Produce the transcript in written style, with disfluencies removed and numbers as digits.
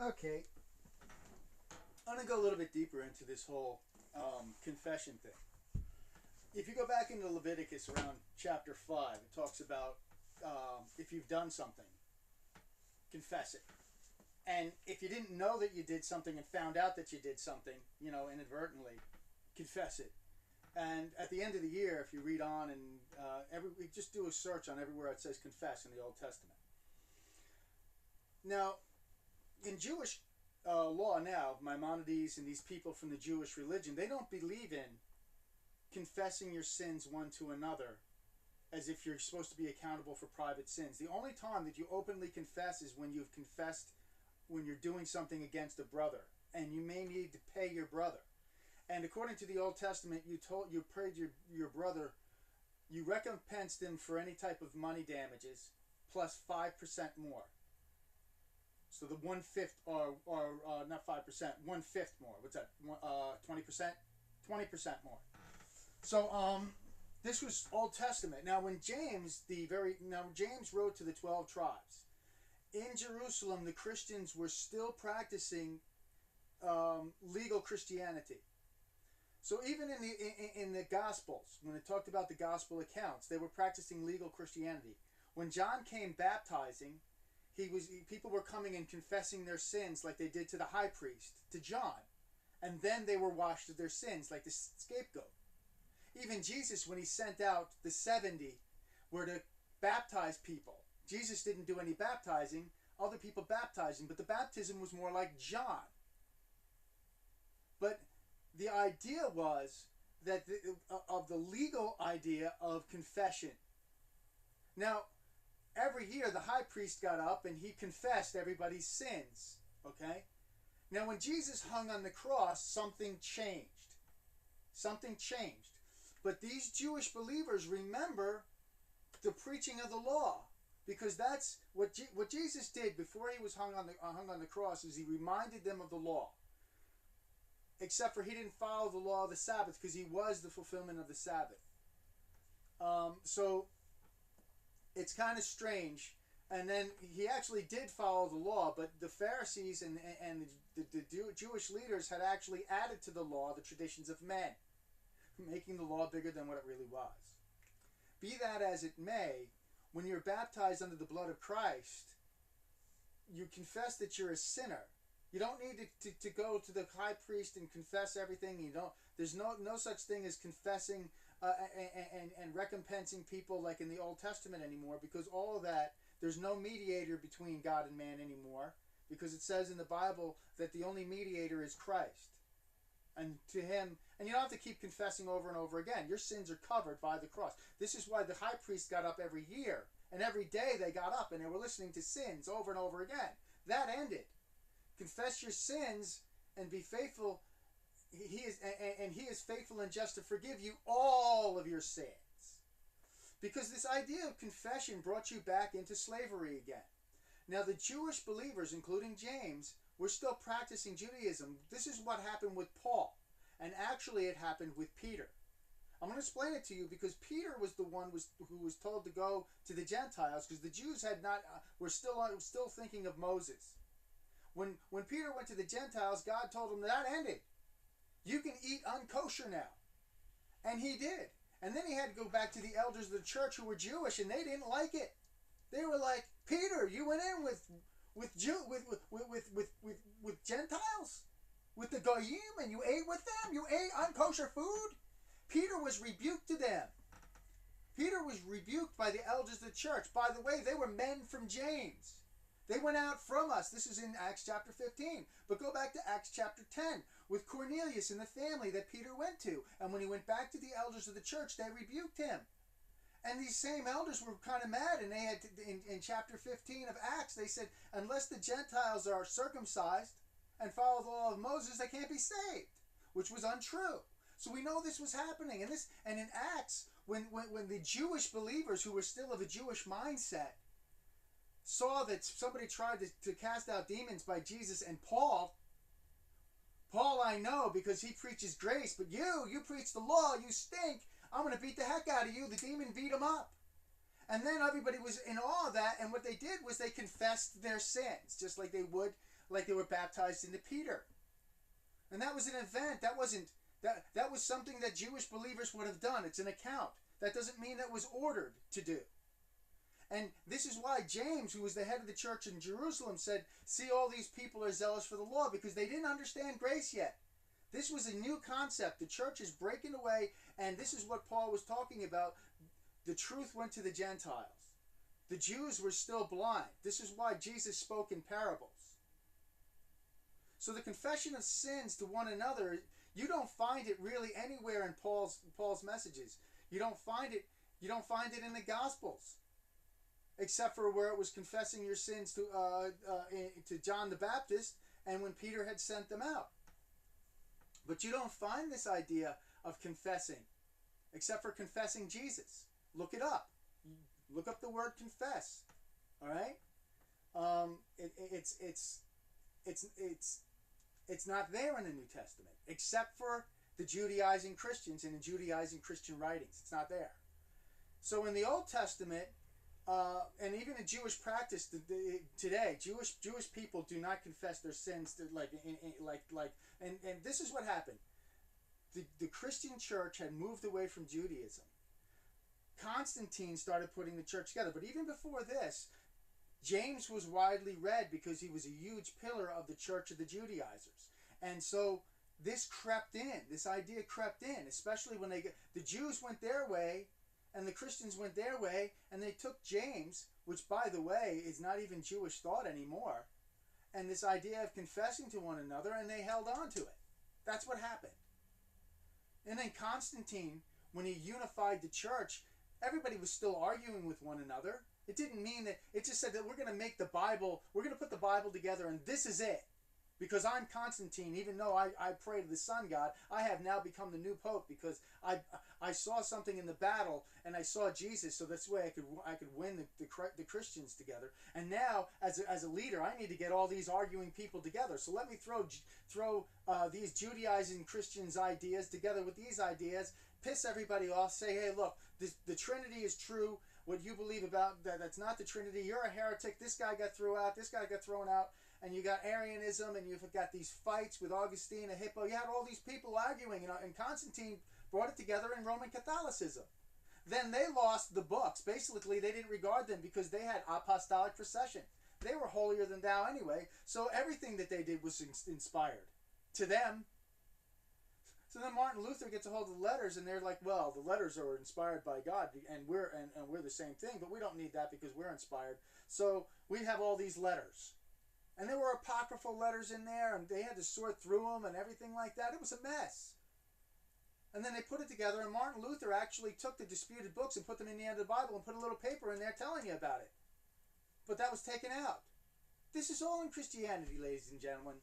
Okay, I'm going to go a little bit deeper into this whole confession thing. If you go back into Leviticus around chapter 5, it talks about if you've done something, confess it. And if you didn't know that you did something and found out that you did something, inadvertently, confess it. And at the end of the year, if you read on and just do a search on everywhere it says confess in the Old Testament. Now, in Jewish law now, Maimonides and these people from the Jewish religion, they don't believe in confessing your sins one to another as if you're supposed to be accountable for private sins. The only time that you openly confess is when you've confessed when you're doing something against a brother, and you may need to pay your brother. And according to the Old Testament, you paid your brother, you recompensed him for any type of money damages plus 5% more. So the 1/5, or not 5%, 1/5 more. What's that? 20%, 20% more. So this was Old Testament. Now when James wrote to the 12 tribes in Jerusalem, the Christians were still practicing legal Christianity. So even in the Gospels, when it talked about the Gospel accounts, they were practicing legal Christianity. When John came baptizing, people were coming and confessing their sins like they did to the high priest, to John, and then they were washed of their sins like the scapegoat. Even Jesus, when he sent out the 70, were to baptize people. Jesus didn't do any baptizing, other people baptized him, but the baptism was more like John. But the idea was that of the legal idea of confession. Now, every year the high priest got up and he confessed everybody's sins. Okay? Now when Jesus hung on the cross, something changed. Something changed. But these Jewish believers remember the preaching of the law, because that's what Jesus did before he was hung on the cross, is he reminded them of the law. Except for he didn't follow the law of the Sabbath, because he was the fulfillment of the Sabbath. So it's kind of strange. And then he actually did follow the law, but the Pharisees and the Jewish leaders had actually added to the law the traditions of men, making the law bigger than what it really was. Be that as it may, when you're baptized under the blood of Christ, you confess that you're a sinner. You don't need to go to the high priest and confess everything. There's no such thing as confessing and recompensing people like in the Old Testament anymore, because all of that, there's no mediator between God and man anymore, because it says in the Bible that the only mediator is Christ. And to him, and you don't have to keep confessing over and over again. Your sins are covered by the cross. This is why the high priest got up every year, and every day they got up and they were listening to sins over and over again. That ended. Confess your sins and be faithful. He is faithful and just to forgive you all of your sins. Because this idea of confession brought you back into slavery again. Now the Jewish believers, including James, were still practicing Judaism. This is what happened with Paul. And actually it happened with Peter. I'm going to explain it to you, because Peter was the one who was told to go to the Gentiles, because the Jews were still thinking of Moses. When Peter went to the Gentiles, God told him that ended. You can eat unkosher now. And he did. And then he had to go back to the elders of the church who were Jewish, and they didn't like it. They were like, Peter, you went in with Gentiles, with the Goyim, and you ate with them? You ate unkosher food? Peter was rebuked to them. Peter was rebuked by the elders of the church. By the way, they were men from James. They went out from us. This is in Acts chapter 15. But go back to Acts chapter 10 with Cornelius and the family that Peter went to. And when he went back to the elders of the church, they rebuked him. And these same elders were kind of mad. And they had in chapter 15 of Acts, they said, unless the Gentiles are circumcised and follow the law of Moses, they can't be saved, which was untrue. So we know this was happening. And in Acts, when the Jewish believers who were still of a Jewish mindset saw that somebody tried to cast out demons by Jesus and Paul I know because he preaches grace, but you preach the law, you stink, I'm going to beat the heck out of you. The demon beat him up. And then everybody was in awe of that, and what they did was they confessed their sins, just like they would like they were baptized into Peter. And that was an event. That wasn't that was something that Jewish believers would have done. It's an account. That doesn't mean that was ordered to do. And this is why James, who was the head of the church in Jerusalem, said, see, all these people are zealous for the law, because they didn't understand grace yet. This was a new concept. The church is breaking away, and this is what Paul was talking about. The truth went to the Gentiles. The Jews were still blind. This is why Jesus spoke in parables. So the confession of sins to one another, you don't find it really anywhere in Paul's messages. You don't find it in the Gospels, except for where it was confessing your sins to John the Baptist and when Peter had sent them out. But you don't find this idea of confessing, except for confessing Jesus. Look it up. Look up the word confess. All right. It's not there in the New Testament, except for the Judaizing Christians and the Judaizing Christian writings. It's not there. So in the Old Testament, and even in Jewish practice today, Jewish people do not confess their sins and this is what happened. The Christian church had moved away from Judaism. Constantine started putting the church together, but even before this, James was widely read because he was a huge pillar of the church of the Judaizers. And so this crept in, this idea crept in, especially when the Jews went their way and the Christians went their way, and they took James, which by the way is not even Jewish thought anymore, and this idea of confessing to one another, and they held on to it. That's what happened. And then Constantine, when he unified the church, everybody was still arguing with one another. It didn't mean that, it just said that we're going to make the Bible, we're going to put the Bible together and this is it. Because I'm Constantine, even though I pray to the sun god, I have now become the new pope because I saw something in the battle and I saw Jesus, so that's the way I could win the Christians together. And now, as a leader, I need to get all these arguing people together. So let me throw these Judaizing Christians' ideas together with these ideas, piss everybody off, say, hey, look, the Trinity is true. What you believe about that's not the Trinity. You're a heretic. This guy got thrown out. This guy got thrown out. And you got Arianism, and you've got these fights with Augustine and Hippo. You had all these people arguing, and Constantine brought it together in Roman Catholicism. Then they lost the books. Basically, they didn't regard them because they had apostolic procession. They were holier than thou anyway, so everything that they did was inspired to them. So then Martin Luther gets a hold of the letters, and they're like, well, the letters are inspired by God, and we're the same thing, but we don't need that because we're inspired. So we have all these letters. And there were apocryphal letters in there, and they had to sort through them and everything like that. It was a mess. And then they put it together, and Martin Luther actually took the disputed books and put them in the end of the Bible and put a little paper in there telling you about it. But that was taken out. This is all in Christianity, ladies and gentlemen.